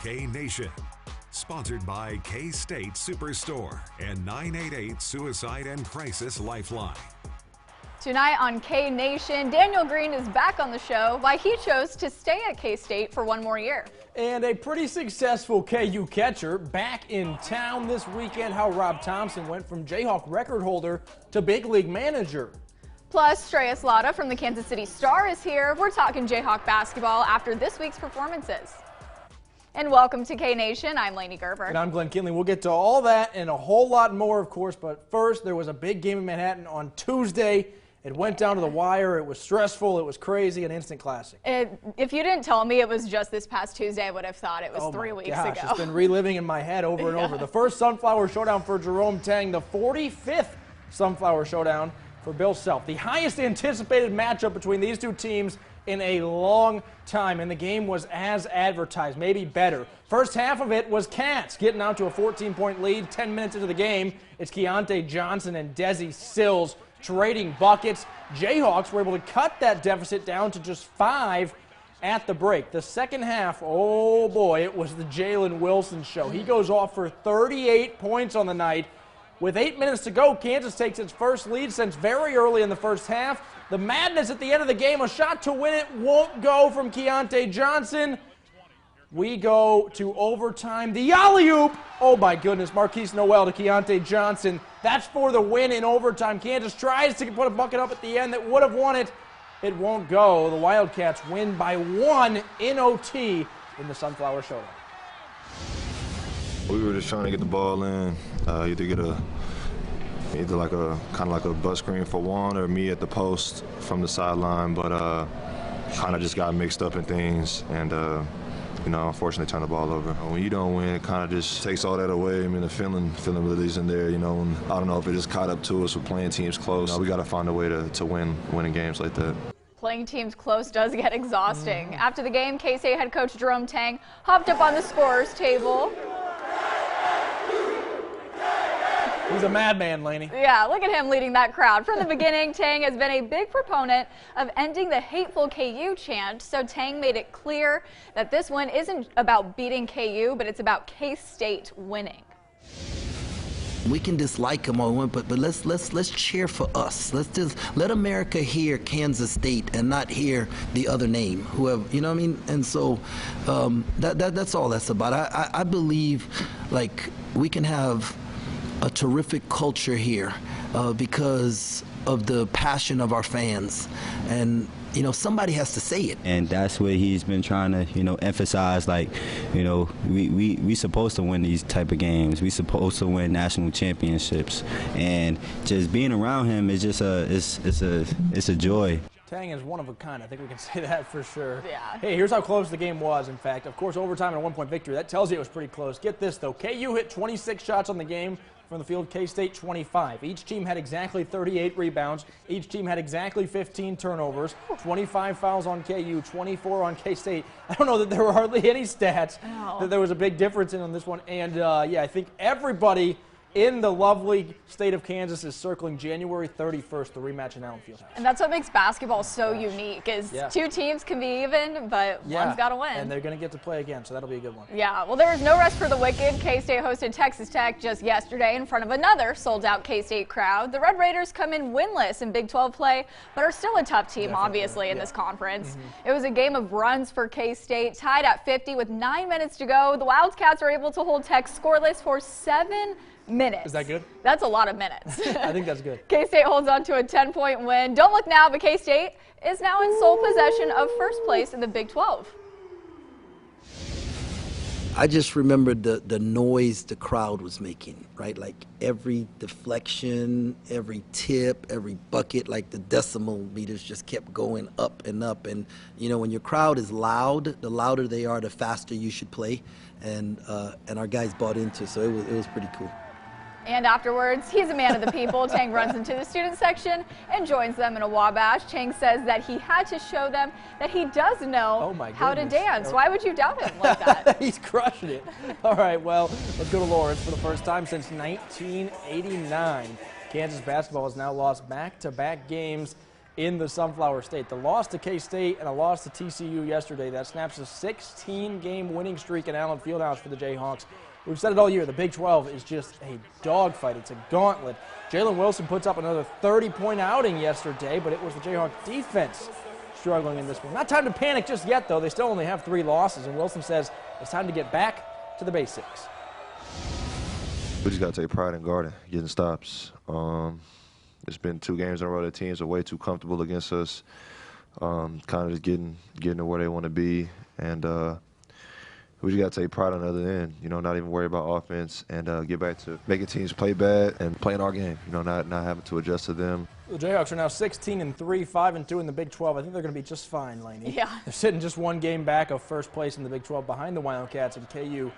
K-Nation. Sponsored by K-State Superstore and 988 Suicide and Crisis Lifeline. Tonight on K-Nation, Daniel Green is back on the show why he chose to stay at K-State for one more year. And a pretty successful KU catcher back in town this weekend, how Rob Thompson went from Jayhawk record holder to big league manager. Plus, Shreyas Latta from the Kansas City Star is here. We're talking Jayhawk basketball after this week's performances. And welcome to K-Nation. I'm Lainey Gerber. And I'm Glenn Kinley. We'll get to all that and a whole lot more, of course. But first, there was a big game in Manhattan on Tuesday. It went down to the wire. It was stressful. It was crazy. An instant classic. If you didn't tell me it was just this past Tuesday, I would have thought it was 3 weeks ago. It's been reliving in my head over and over. The first Sunflower Showdown for Jerome Tang, the 45th Sunflower Showdown for Bill Self. The highest anticipated matchup between these two teams in a long time, and the game was as advertised, maybe better. First half of it was Cats getting out to a 14-point lead. 10 minutes into the game, it's Keontae Johnson and Desi Sills trading buckets. Jayhawks were able to cut that deficit down to just 5 at the break. The second half, oh boy, it was the Jalen Wilson show. He goes off for 38 points on the night. With 8 minutes to go, Kansas takes its first lead since very early in the first half. The madness at the end of the game, a shot to win it won't go from Keontae Johnson. We go to overtime. The alley-oop, oh my goodness, Marquise Noel to Keontae Johnson. That's for the win in overtime. Kansas tries to put a bucket up at the end that would have won it. It won't go. The Wildcats win by 1 in OT in the Sunflower Showdown. We were just trying to get the ball in, either like a kind of like a butt screen for Juan or me at the post from the sideline, but kind of just got mixed up in things and unfortunately turned the ball over. When you don't win, it kind of just takes all that away. I mean, the feeling really isn't there, and I don't know if it just caught up to us with playing teams close. We got to find a way to winning games like that. Playing teams close does get exhausting. After the game, K-State head coach Jerome Tang hopped up on the scorer's table. He's a madman, Lainey. Yeah, look at him leading that crowd. From the beginning, Tang has been a big proponent of ending the hateful KU chant, so Tang made it clear that this win isn't about beating KU, but it's about K-State winning. We can dislike them all, but let's cheer for us. Let's just let America hear Kansas State and not hear the other name, whoever, you know what I mean? And so that's all that's about. I believe like we can have a terrific culture here because of the passion of our fans, and somebody has to say it. And that's what he's been trying to emphasize, like we supposed to win these type of games. We supposed to win national championships, and just being around him is just it's a joy. Tang is one of a kind. I think we can say that for sure. Yeah. Hey, here's how close the game was, in fact. Of course, overtime and a 1-point victory. That tells you it was pretty close. Get this, though. KU hit 26 shots on the game from the field, K-State 25. Each team had exactly 38 rebounds. Each team had exactly 15 turnovers. 25 fouls on KU, 24 on K-State. I don't know that there were hardly any stats that there was a big difference in on this one. And, yeah, I think everybody in the lovely state of Kansas is circling January 31st, the rematch in Allen Fieldhouse. And that's what makes basketball so unique, is two teams can be even, but one's got to win. And they're going to get to play again, so that'll be a good one. Yeah, well, there was no rest for the wicked. K-State hosted Texas Tech just yesterday in front of another sold-out K-State crowd. The Red Raiders come in winless in Big 12 play, but are still a tough team, obviously, in this conference. It was a game of runs for K-State, tied at 50 with 9 minutes to go. The Wildcats are able to hold Tech scoreless for 7 minutes. Is that good? That's a lot of minutes. I think that's good. K-State holds on to a 10-point win. Don't look now, but K-State is now in sole possession of first place in the Big 12. I just remembered the noise the crowd was making, right? Like every deflection, every tip, every bucket, like the decimal meters just kept going up and up. And, when your crowd is loud, the louder they are, the faster you should play. And our guys bought into it, so it was pretty cool. And afterwards, he's a man of the people. Tang runs into the student section and joins them in a Wabash. Tang says that he had to show them that he does know how to dance. Why would you doubt him like that? He's crushing it. All right, well, let's go to Lawrence. For the first time since 1989, Kansas basketball has now lost back-to-back games in the Sunflower State. The loss to K-State and a loss to TCU yesterday, that snaps a 16-game winning streak in Allen Fieldhouse for the Jayhawks. We've said it all year, the Big 12 is just a dogfight. It's a gauntlet. Jalen Wilson puts up another 30-point outing yesterday, but it was the Jayhawk defense struggling in this one. Not time to panic just yet, though. They still only have 3 losses, and Wilson says it's time to get back to the basics. We just got to take pride in guarding, getting stops. It's been 2 games in a row that teams are way too comfortable against us, kind of just getting to where they want to be, and we just got to take pride on the other end, not even worry about offense and get back to making teams play bad and playing our game, not having to adjust to them. The Jayhawks are now 16-3, 5-2 in the Big 12. I think they're going to be just fine, Lainey. Yeah. They're sitting just 1 game back of first place in the Big 12 behind the Wildcats, and KU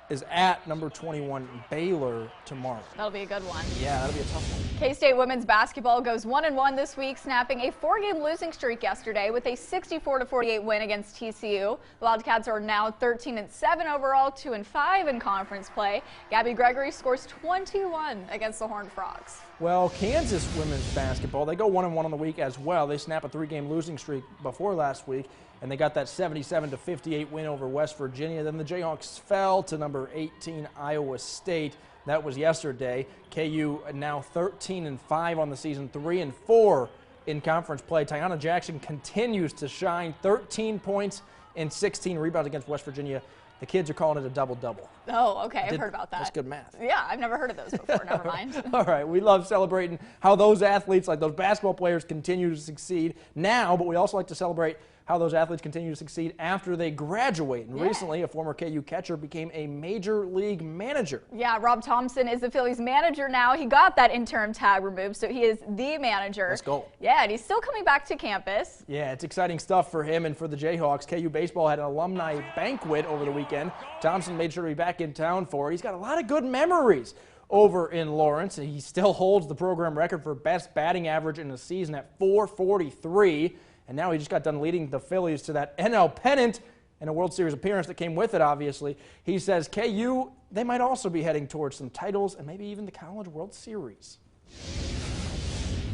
is at number 21 Baylor tomorrow. That'll be a good one. Yeah, that'll be a tough one. K-State women's basketball goes 1-1 this week, snapping a 4-game losing streak yesterday with a 64-48 win against TCU. The Wildcats are now 13-7 overall, 2-5 in conference play. Gabby Gregory scores 21 against the Horned Frogs. Well, Kansas women's basketball, they go 1-1 on the week as well. They snap a 3-game losing streak before last week, and they got that 77-58 win over West Virginia. Then the Jayhawks fell to number 18 Iowa State. That was yesterday. KU now 13-5 on the season, 3-4 in conference play. Tiana Jackson continues to shine, 13 points and 16 rebounds against West Virginia. The kids are calling it a double-double. Oh, okay. I've heard about that. That's good math. Yeah, I've never heard of those before. Never mind. All right, we love celebrating how those athletes, like those basketball players, continue to succeed now, but we also like to celebrate how those athletes continue to succeed after they graduate. And recently, a former KU catcher became a major league manager. Yeah, Rob Thompson is the Phillies manager now. He got that interim tag removed, so he is the manager. Let's go. Yeah, and he's still coming back to campus. Yeah, it's exciting stuff for him and for the Jayhawks. KU baseball had an alumni banquet over the weekend. Thompson made sure to be back in town for it. He's got a lot of good memories over in Lawrence, and he still holds the program record for best batting average in a season at .443. And now he just got done leading the Phillies to that NL pennant and a World Series appearance that came with it, obviously. He says KU, they might also be heading towards some titles and maybe even the College World Series.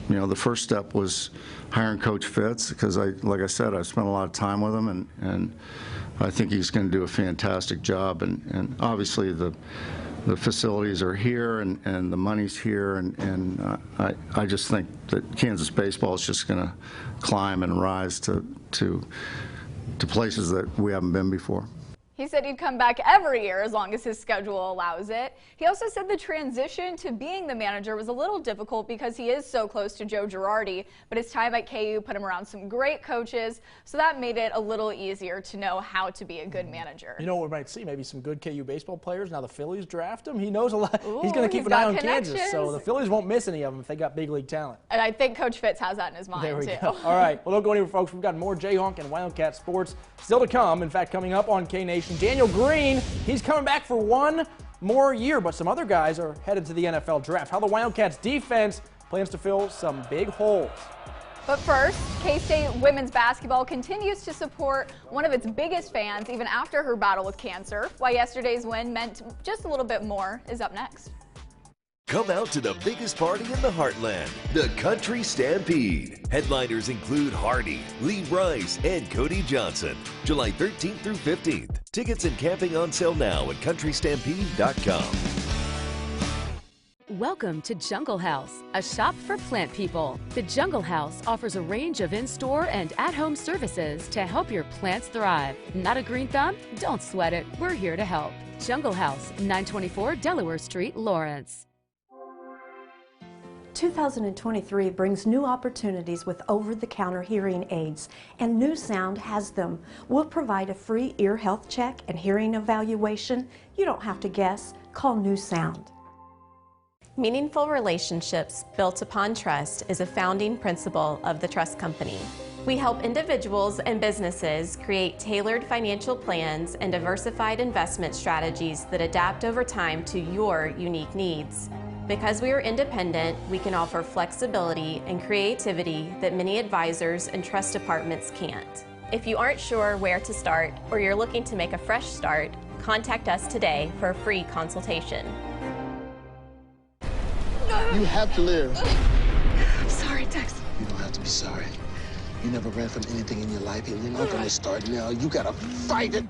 The first step was hiring Coach Fitz because, like I said, I spent a lot of time with him, and I think he's going to do a fantastic job. And obviously the facilities are here and the money's here, and I just think that Kansas baseball is just going to climb and rise to places that we haven't been before. He said he'd come back every year as long as his schedule allows it. He also said the transition to being the manager was a little difficult because he is so close to Joe Girardi, but his time at KU put him around some great coaches, so that made it a little easier to know how to be a good manager. You know what we might see? Maybe some good KU baseball players. Now the Phillies draft him. He knows a lot. Ooh, he's going to keep an eye on connections. Kansas, so the Phillies won't miss any of them if they got big league talent. And I think Coach Fitz has that in his mind, there we too. go. All right. Well, don't go anywhere, folks. We've got more Jayhawk and Wildcat sports still to come. In fact, coming up on K-Nation, Daniel Green, he's coming back for 1 more year, but some other guys are headed to the NFL draft. How the Wildcats defense plans to fill some big holes. But first, K-State women's basketball continues to support one of its biggest fans even after her battle with cancer. Why yesterday's win meant just a little bit more is up next. Come out to the biggest party in the heartland, the Country Stampede. Headliners include Hardy, Lee Rice, and Cody Johnson. July 13th through 15th. Tickets and camping on sale now at countrystampede.com. Welcome to Jungle House, a shop for plant people. The Jungle House offers a range of in-store and at-home services to help your plants thrive. Not a green thumb? Don't sweat it. We're here to help. Jungle House, 924 Delaware Street, Lawrence. 2023 brings new opportunities with over-the-counter hearing aids, and New Sound has them. We'll provide a free ear health check and hearing evaluation. You don't have to guess. Call New Sound. Meaningful relationships built upon trust is a founding principle of the Trust Company. We help individuals and businesses create tailored financial plans and diversified investment strategies that adapt over time to your unique needs. Because we are independent, we can offer flexibility and creativity that many advisors and trust departments can't. If you aren't sure where to start or you're looking to make a fresh start, contact us today for a free consultation. You have to live. I'm sorry, Tex. You don't have to be sorry. You never ran from anything in your life, and you're not gonna start now. You gotta fight it.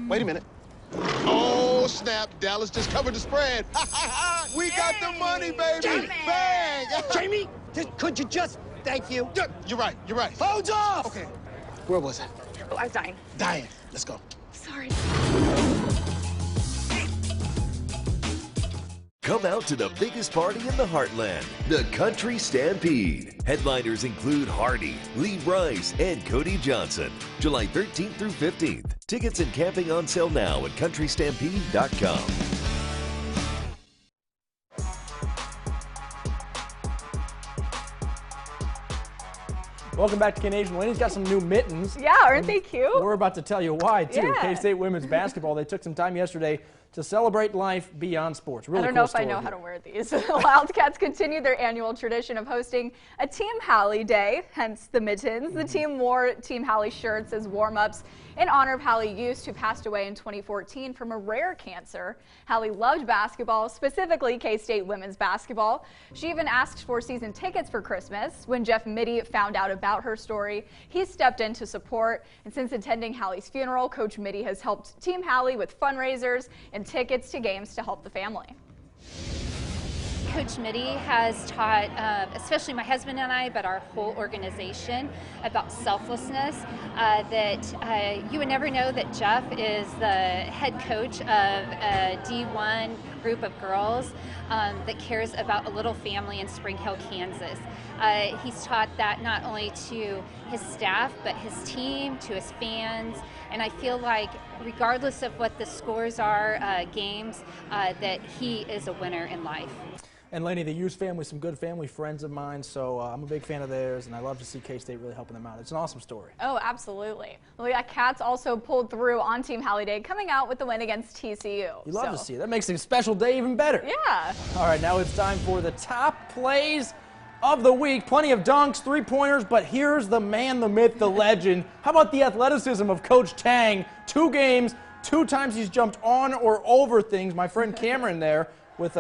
Wait a minute. Oh, snap. Dallas just covered the spread. We got the money, baby. Jamie. Bang. Jamie, could you just... Thank you. Yeah, you're right. You're right. Hold off! Okay. Where was I? Oh, I was dying. Dying. Let's go. Sorry. Come out to the biggest party in the heartland, the Country Stampede. Headliners include Hardy, Lee Rice, and Cody Johnson. July 13th through 15th. Tickets and camping on sale now at countrystampede.com. Welcome back to K-Nation. Lainey's got some new mittens. Yeah, aren't they cute? We're about to tell you why, too. Yeah. K-State women's basketball, they took some time yesterday to celebrate life beyond sports. Really I don't cool know if I know story how here. to wear these. The Wildcats continue their annual tradition of hosting a Team Hallie Day, hence the mittens. The team wore Team Hallie shirts as warm-ups in honor of Hallie Yost, who passed away in 2014 from a rare cancer. Hallie loved basketball, specifically K-State women's basketball. She even asked for season tickets for Christmas. When Jeff Mitty found out about her story, he stepped in to support. And since attending Hallie's funeral, Coach Mitty has helped Team Hallie with fundraisers and tickets to games to help the family. Coach Mitty has taught, especially my husband and I, but our whole organization, about selflessness, that you would never know that Jeff is the head coach of a D1 group of girls that cares about a little family in Spring Hill, Kansas. He's taught that not only to his staff, but his team, to his fans, and I feel like regardless of what the scores are, games, that he is a winner in life. And Lainey, the Hughes family, some good family friends of mine, so I'm a big fan of theirs, and I love to see K-State really helping them out. It's an awesome story. Oh, absolutely. Well, yeah, Cats also pulled through on Team Hallie Day, coming out with the win against TCU. You love to see it. That makes a special day even better. Yeah. All right, now it's time for the top plays of the week. Plenty of dunks, three-pointers, but here's the man, the myth, the legend. How about the athleticism of Coach Tang? 2 games, 2 times he's jumped on or over things. My friend Cameron there with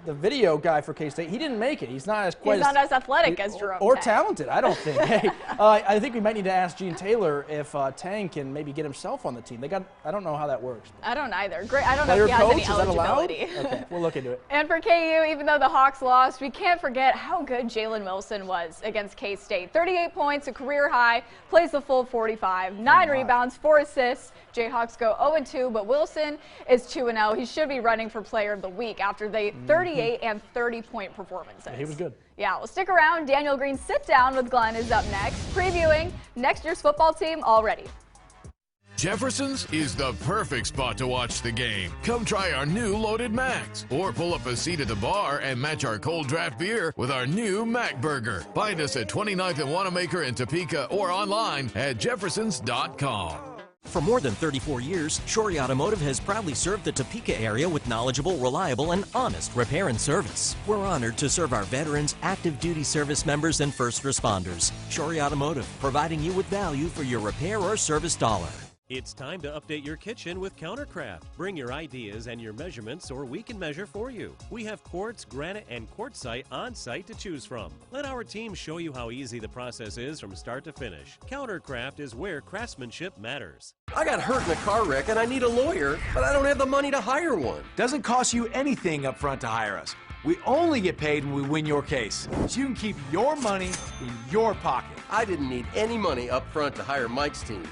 the video guy for K-State, he didn't make it. He's not as athletic as Jerome or Tang. Talented, I don't think. Hey, I think we might need to ask Gene Taylor if Tang can maybe get himself on the team. I don't know how that works. I don't either. Great. I don't know Player if he has coach, any is that allowed? eligibility. Okay, we'll look into it. And for KU, even though the Hawks lost, we can't forget how good Jalen Wilson was against K-State. 38 points, a career high, plays the full 45, 9 rebounds, 4 assists. Jayhawks go 0-2, but Wilson is 2-0. He should be running for Player of the Week after the 38 and 30-point performances. Yeah, he was good. Yeah, well, stick around. Daniel Green's Sit Down with Glenn is up next, previewing next year's football team already. Jefferson's is the perfect spot to watch the game. Come try our new Loaded Macs, or pull up a seat at the bar and match our cold draft beer with our new Mac Burger. Find us at 29th and Wanamaker in Topeka or online at jeffersons.com. For more than 34 years, Shorey Automotive has proudly served the Topeka area with knowledgeable, reliable, and honest repair and service. We're honored to serve our veterans, active duty service members, and first responders. Shorey Automotive, providing you with value for your repair or service dollar. It's time to update your kitchen with Countercraft. Bring your ideas and your measurements or we can measure for you. We have quartz, granite, and quartzite on site to choose from. Let our team show you how easy the process is from start to finish. Countercraft is where craftsmanship matters. I got hurt in a car wreck and I need a lawyer, but I don't have the money to hire one. Doesn't cost you anything up front to hire us. We only get paid when we win your case, so you can keep your money in your pocket. I didn't need any money up front to hire Mike's team.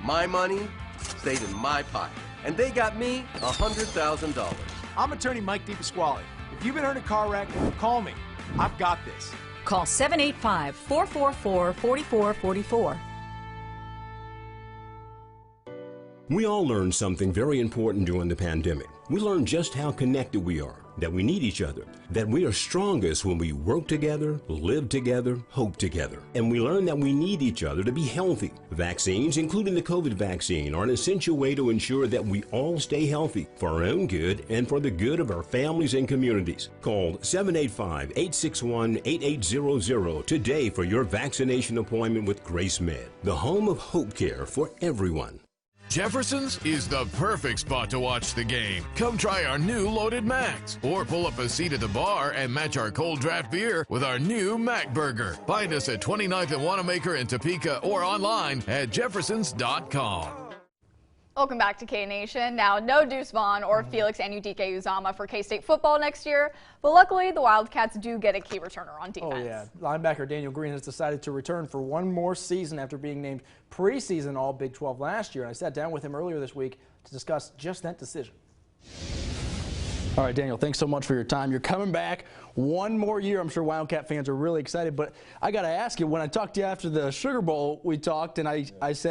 My money stayed in my pocket, and they got me $100,000. I'm attorney Mike DePasquale. If you've been hurt in a car wreck, call me. I've got this. Call 785-444-4444. We all learned something very important during the pandemic. We learned just how connected we are, that we need each other, that we are strongest when we work together, live together, hope together. And we learned that we need each other to be healthy. Vaccines, including the COVID vaccine, are an essential way to ensure that we all stay healthy for our own good and for the good of our families and communities. Call 785-861-8800 today for your vaccination appointment with Grace Med, the home of hope care for everyone. Jefferson's is the perfect spot to watch the game. Come try our new Loaded Macs, or pull up a seat at the bar and match our cold draft beer with our new Mac Burger. Find us at 29th and Wanamaker in Topeka or online at jeffersons.com. Welcome back to K-Nation. Now, no Deuce Vaughn or Felix Anudike-Uzomah for K-State football next year, but luckily the Wildcats do get a key returner on defense. Oh, yeah. Linebacker Daniel Green has decided to return for one more season after being named preseason All-Big 12 last year. I sat down with him earlier this week to discuss just that decision. All right, Daniel, thanks so much for your time. You're coming back one more year. I'm sure Wildcat fans are really excited, but I got to ask you, when I talked to you after the Sugar Bowl, we talked, and I asked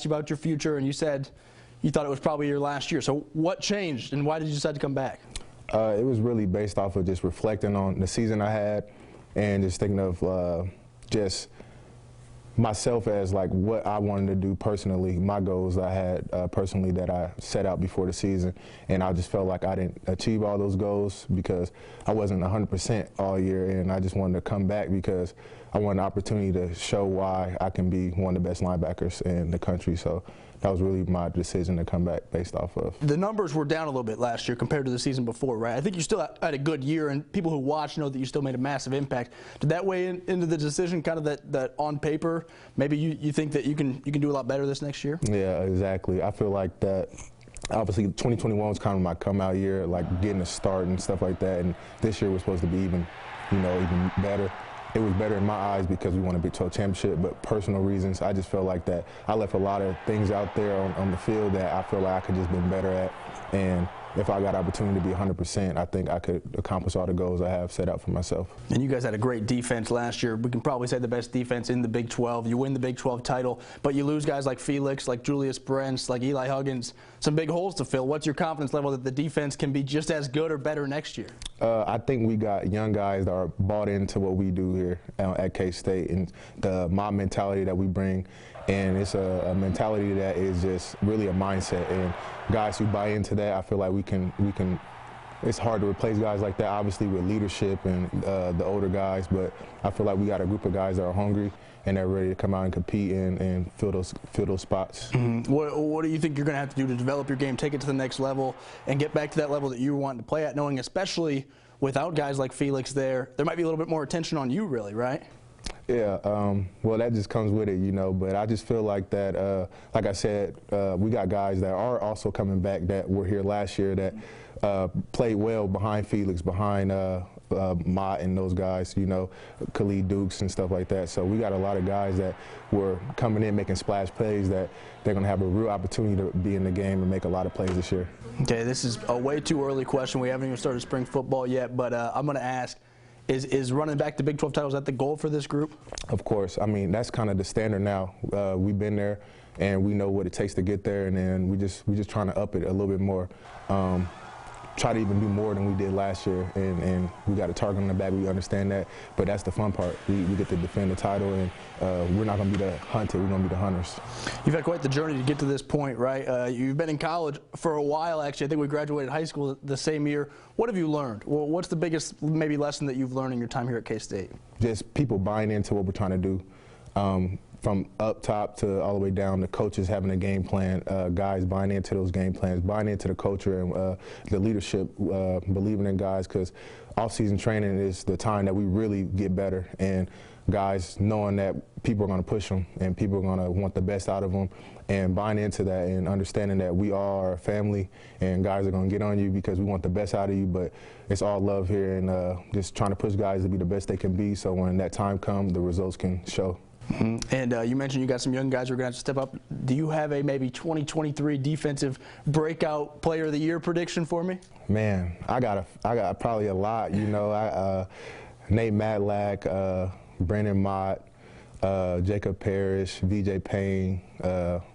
you about your future, and you said you thought it was probably your last year. So what changed, and why did you decide to come back? It was really based off of just reflecting on the season I had and just thinking of just myself as like what I wanted to do personally, my goals I had personally that I set out before the season. And I just felt like I didn't achieve all those goals because I wasn't 100% all year, and I just wanted to come back because I wanted an opportunity to show why I can be one of the best linebackers in the country. So that was really my decision to come back based off of. The numbers were down a little bit last year compared to the season before, right? I think you still had a good year, and people who watch know that you still made a massive impact. Did that weigh into the decision, kind of that on paper, maybe you think that you can do a lot better this next year? Yeah, exactly. I feel like that. Obviously, 2021 was kind of my come-out year, like getting a start and stuff like that, and this year was supposed to be even better. It was better in my eyes because we won a Big 12 championship, but personal reasons, I just felt like that I left a lot of things out there on the field that I feel like I could just been better at. And if I got opportunity to be 100%, I think I could accomplish all the goals I have set out for myself. And you guys had a great defense last year. We can probably say the best defense in the Big 12. You win the Big 12 title, but you lose guys like Felix, like Julius Brents, like Eli Huggins, some big holes to fill. What's your confidence level that the defense can be just as good or better next year? I think we got young guys that are bought into what we do here at K-State and the mob mentality that we bring. And it's a mentality that is just really a mindset. And guys who buy into that, I feel like we can. It's hard to replace guys like that, obviously, with leadership and the older guys. But I feel like we got a group of guys that are hungry and they're ready to come out and compete and fill those spots. Mm-hmm. What do you think you're going to have to do to develop your game, take it to the next level, and get back to that level that you were wanting to play at, knowing especially without guys like Felix there might be a little bit more attention on you, really, right? Yeah, well, that just comes with it, but I just feel like that, like I said, we got guys that are also coming back that were here last year that played well behind Felix, behind Mott and those guys, Khalid Dukes and stuff like that. So we got a lot of guys that were coming in making splash plays that they're going to have a real opportunity to be in the game and make a lot of plays this year. Okay, this is a way too early question. We haven't even started spring football yet, but I'm going to ask, Is running back the Big 12 title, is that the goal for this group? Of course. I mean, that's kind of the standard now. We've been there, and we know what it takes to get there, and then we just trying to up it a little bit more. Try to even do more than we did last year, and we got a target on the back. We understand that, but that's the fun part. We get to defend the title, and we're not going to be the hunted. We're going to be the hunters. You've had quite the journey to get to this point, right? You've been in college for a while, actually. I think we graduated high school the same year. What have you learned? Well, what's the biggest maybe lesson that you've learned in your time here at K-State? Just people buying into what we're trying to do. From up top to all the way down, the coaches having a game plan, guys buying into those game plans, buying into the culture and the leadership, believing in guys, because off-season training is the time that we really get better, and guys knowing that people are going to push them and people are going to want the best out of them, and buying into that and understanding that we are a family and guys are going to get on you because we want the best out of you, but it's all love here, and just trying to push guys to be the best they can be so when that time comes, the results can show. Mm-hmm. And you mentioned you got some young guys who are going to have to step up. Do you have a maybe 2023 defensive breakout player of the year prediction for me? Man, I got probably a lot. Nate Matlack, Brandon Mott, Jacob Parrish, VJ Payne.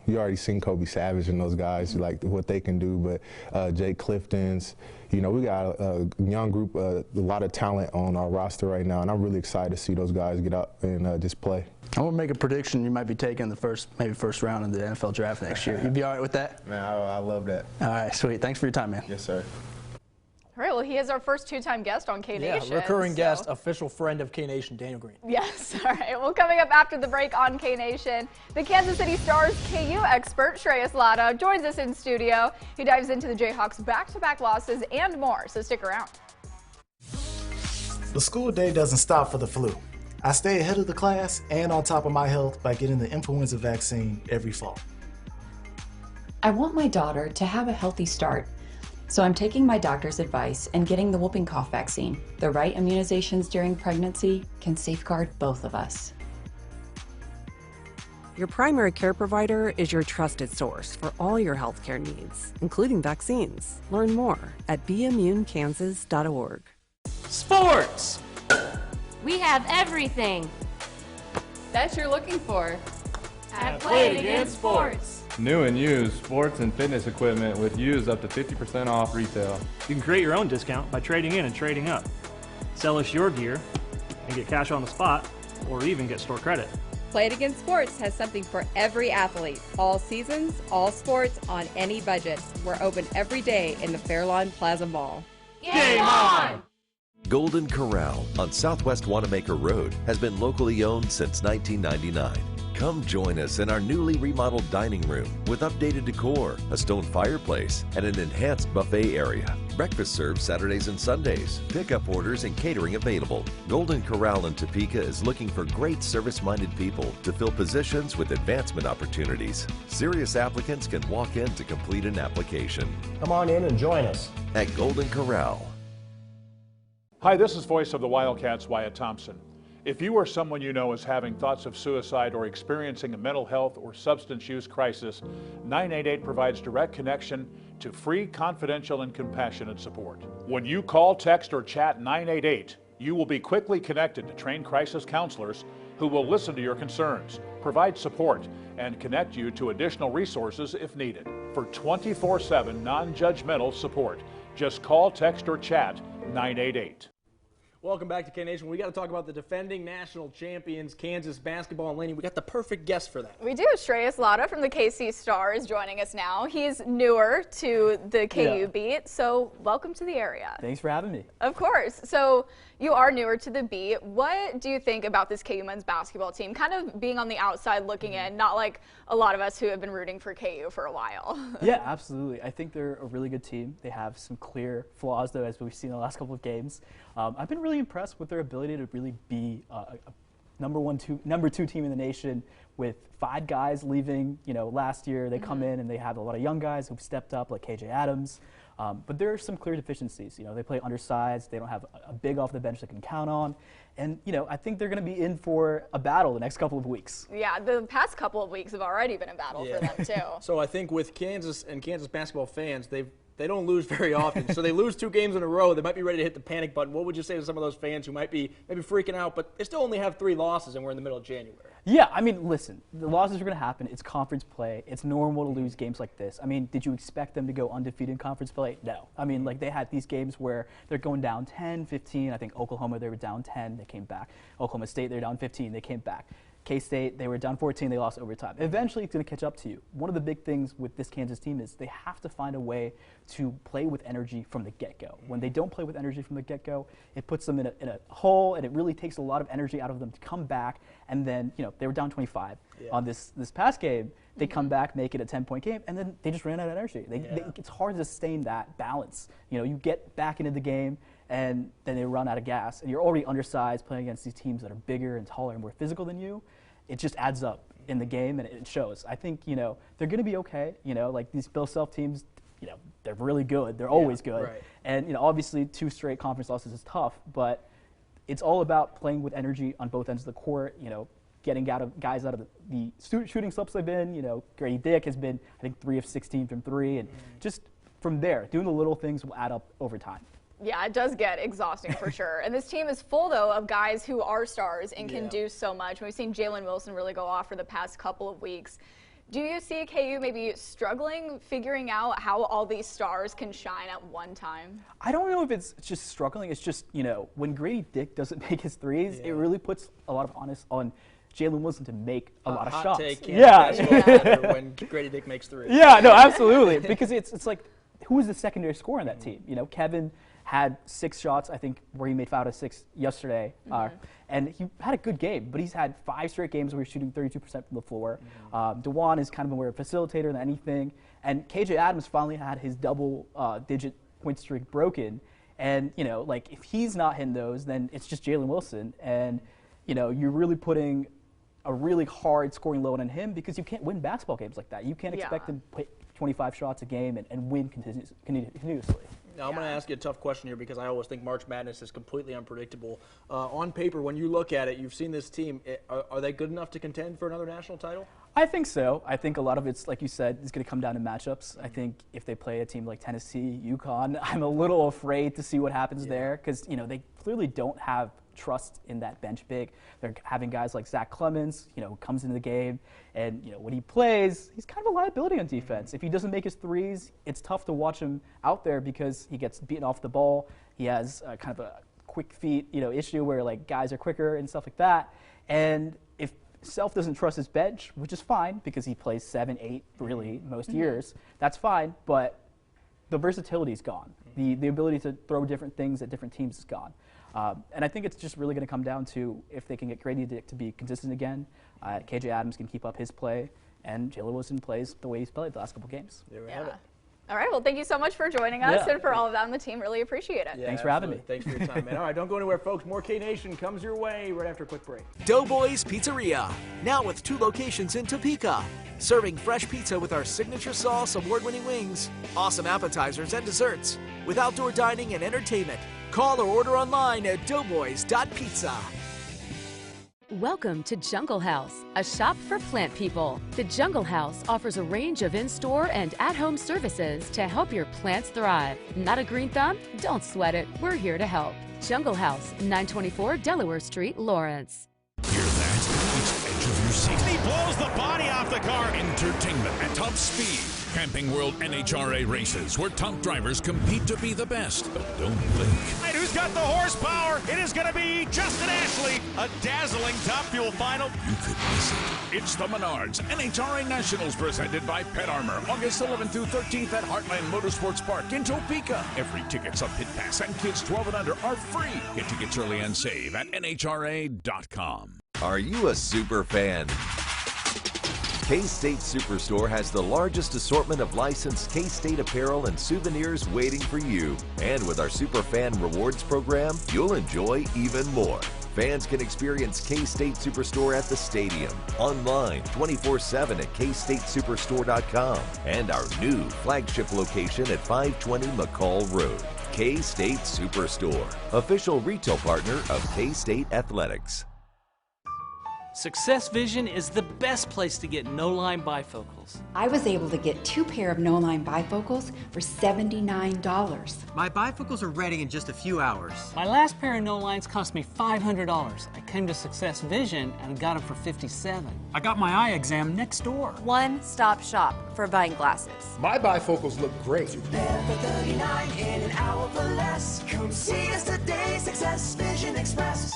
You already seen Kobe Savage and those guys, like what they can do. But Jake Clifton's. We got a young group, a lot of talent on our roster right now, and I'm really excited to see those guys get out and just play. I want to make a prediction. You might be taking the first round in the NFL draft next year. You be all right with that? Man, I love that. All right, sweet. Thanks for your time, man. Yes, sir. All right, well, he is our first two-time guest on K-Nation. Yeah, recurring guest, official friend of K-Nation, Daniel Green. Yes, all right. Well, coming up after the break on K-Nation, the Kansas City Stars KU expert, Shreyas Laddha, joins us in studio. He dives into the Jayhawks' back-to-back losses and more, so stick around. The school day doesn't stop for the flu. I stay ahead of the class and on top of my health by getting the influenza vaccine every fall. I want my daughter to have a healthy start, so I'm taking my doctor's advice and getting the whooping cough vaccine. The right immunizations during pregnancy can safeguard both of us. Your primary care provider is your trusted source for all your healthcare needs, including vaccines. Learn more at beimmunekansas.org. Sports! We have everything that you're looking for at Play It Again Sports. New and used sports and fitness equipment with used up to 50% off retail. You can create your own discount by trading in and trading up. Sell us your gear and get cash on the spot, or even get store credit. Play It Again Sports has something for every athlete. All seasons, all sports, on any budget. We're open every day in the Fairlawn Plaza Mall. Game on! Golden Corral on Southwest Wanamaker Road has been locally owned since 1999. Come join us in our newly remodeled dining room with updated decor, a stone fireplace, and an enhanced buffet area. Breakfast served Saturdays and Sundays. Pickup orders and catering available. Golden Corral in Topeka is looking for great service-minded people to fill positions with advancement opportunities. Serious applicants can walk in to complete an application. Come on in and join us at Golden Corral. Hi, this is Voice of the Wildcats, Wyatt Thompson. If you or someone you know is having thoughts of suicide or experiencing a mental health or substance use crisis, 988 provides direct connection to free, confidential, and compassionate support. When you call, text, or chat 988, you will be quickly connected to trained crisis counselors who will listen to your concerns, provide support, and connect you to additional resources if needed. For 24/7 non-judgmental support, just call, text, or chat 988. Welcome back to K-Nation. We got to talk about the defending national champions, Kansas basketball, and Lainey. We got the perfect guest for that. We do. Shreyas Laddha from the KC Stars joining us now. He's newer to the KU beat, so welcome to the area. Thanks for having me. Of course. So you are newer to the beat. What do you think about this KU men's basketball team? Kind of being on the outside looking in, not like a lot of us who have been rooting for KU for a while. Yeah, absolutely. I think they're a really good team. They have some clear flaws, though, as we've seen in the last couple of games. I've been really impressed with their ability to really be a number two team in the nation with 5 guys leaving. Last year they come in and they have a lot of young guys who've stepped up, like KJ Adams. But there are some clear deficiencies. They play undersized. They don't have a big off the bench they can count on. And, I think they're going to be in for a battle the next couple of weeks. Yeah, the past couple of weeks have already been a battle for them, too. So I think with Kansas and Kansas basketball fans, they don't lose very often. So they lose 2 games in a row. They might be ready to hit the panic button. What would you say to some of those fans who might be maybe freaking out, but they still only have 3 losses and we're in the middle of January? Yeah, I mean, listen, the losses are going to happen. It's conference play. It's normal to lose games like this. I mean, did you expect them to go undefeated in conference play? No. I mean, they had these games where they're going down 10, 15. I think Oklahoma, they were down 10. They came back. Oklahoma State, they were down 15. They came back. K-State, they were down 14, they lost overtime. Eventually, it's going to catch up to you. One of the big things with this Kansas team is they have to find a way to play with energy from the get-go. When they don't play with energy from the get-go, it puts them in a hole, and it really takes a lot of energy out of them to come back. And then, they were down 25 on this past game. They come back, make it a 10-point game, and then they just ran out of energy. It's hard to sustain that balance. You get back into the game, and then they run out of gas, and you're already undersized playing against these teams that are bigger and taller and more physical than you. It just adds up in the game, and it shows. I think, they're going to be okay. Like these Bill Self teams, they're really good. They're always good. Right. And, obviously 2 straight conference losses is tough, but it's all about playing with energy on both ends of the court, getting guys out of the shooting slips they've been. Grady Dick has been, I think, 3 of 16 from 3, and just from there, doing the little things will add up over time. Yeah, it does get exhausting for sure. And this team is full, though, of guys who are stars and can do so much. We've seen Jalen Wilson really go off for the past couple of weeks. Do you see KU maybe struggling, figuring out how all these stars can shine at one time? I don't know if it's just struggling. It's just, when Grady Dick doesn't make his threes, it really puts a lot of onus on Jalen Wilson to make a lot of shots. When Grady Dick makes threes. Yeah, no, absolutely. Because it's like, who is the secondary scorer on that team? Kevin had 6 shots, I think, where he made 5 out of 6 yesterday. And he had a good game, but he's had 5 straight games where he's shooting 32% from the floor. DeJuan is kind of more a facilitator than anything. And KJ Adams finally had his double-digit point streak broken. And, you know, like, if he's not hitting those, then it's just Jalen Wilson. And, you know, you're really putting a really hard scoring load on him because you can't win basketball games like that. You can't expect him to hit 25 shots a game and win continuously. Now, I'm going to ask you a tough question here because I always think March Madness is completely unpredictable. On paper, when you look at it, you've seen this team. Are they good enough to contend for another national title? I think so. I think a lot of it's, like you said, is going to come down to matchups. I think if they play a team like Tennessee, UConn, I'm a little afraid to see what happens there because, you know, they clearly don't have trust in that bench big. They're having guys like Zach Clemens, you know, who comes into the game, and, you know, when he plays, he's kind of a liability on defense. If he doesn't make his threes, it's tough to watch him out there because he gets beaten off the ball. He has kind of a quick feet, you know, issue where, like, guys are quicker and stuff like that. And if Self doesn't trust his bench, which is fine because he plays 7, 8 really most years, that's fine, but the versatility is gone. The ability to throw different things at different teams is gone. And I think it's just really going to come down to if they can get Grady Dick to be consistent again, KJ Adams can keep up his play, and Jalen Wilson plays the way he's played the last couple games. There we have it. All right, well, thank you so much for joining us and for all of that on the team. Really appreciate it. Yeah, Thanks for having me. Thanks for your time, man. All right, don't go anywhere, folks. More K-Nation comes your way right after a quick break. Doughboys Pizzeria, now with 2 locations in Topeka. Serving fresh pizza with our signature sauce, award-winning wings, awesome appetizers and desserts, with outdoor dining and entertainment. Call or order online at doughboys.pizza. Welcome to Jungle House, a shop for plant people. The Jungle House offers a range of in-store and at-home services to help your plants thrive. Not a green thumb? Don't sweat it. We're here to help. Jungle House, 924 Delaware Street, Lawrence. Hear that? Each edge of your seat. He blows the body off the car. Entertainment at top speed. Camping World NHRA races where top drivers compete to be the best. But don't blink. Who's got the horsepower? It is going to be Justin Ashley. A dazzling Top Fuel final. You could miss it. It's the Menards NHRA Nationals presented by Pet Armor. August 11th through 13th at Heartland Motorsports Park in Topeka. Every ticket's a pit pass and kids 12 and under are free. Get tickets early and save at NHRA.com. Are you a super fan? K-State Superstore has the largest assortment of licensed K-State apparel and souvenirs waiting for you. And with our Superfan Rewards program, you'll enjoy even more. Fans can experience K-State Superstore at the stadium, online 24/7 at kstatesuperstore.com, and our new flagship location at 520 McCall Road. K-State Superstore, official retail partner of K-State Athletics. Success Vision is the best place to get no-line bifocals. I was able to get 2 pair of no-line bifocals for $79. My bifocals are ready in just a few hours. My last pair of no-lines cost me $500. I came to Success Vision and got them for $57. I got my eye exam next door. One-stop shop for buying glasses. My bifocals look great. There for $39 in an hour for less. Come see us today, Success Vision Express.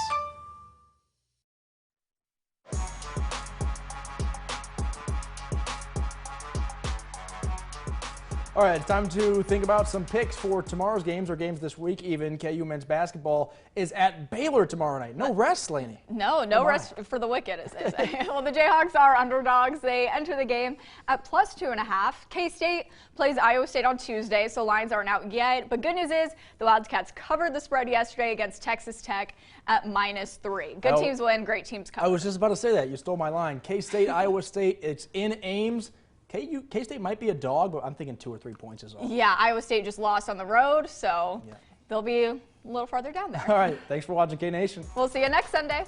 All right, it's time to think about some picks for tomorrow's games or games this week even. KU men's basketball is at Baylor tomorrow night. No rest, Lainey. No rest for the wicked. Well, the Jayhawks are underdogs. They enter the game at +2.5. K-State plays Iowa State on Tuesday, so lines aren't out yet. But good news is the Wildcats covered the spread yesterday against Texas Tech at -3. Good teams win, great teams cover. I was just about to say that. You stole my line. K-State, Iowa State, it's in Ames. K-State might be a dog, but I'm thinking 2 or 3 points is all. Yeah, Iowa State just lost on the road, so they'll be a little farther down there. All right, thanks for watching K-Nation. We'll see you next Sunday.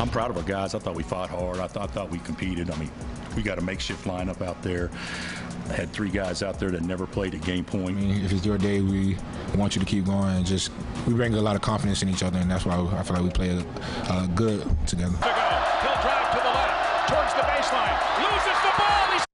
I'm proud of our guys. I thought we fought hard. I thought we competed. I mean, we got a makeshift lineup out there. I had 3 guys out there that never played at game point. I mean, if it's your day, we want you to keep going and we bring a lot of confidence in each other, and that's why I feel like we play good together. He'll drive to the left, towards the baseline, loses the ball.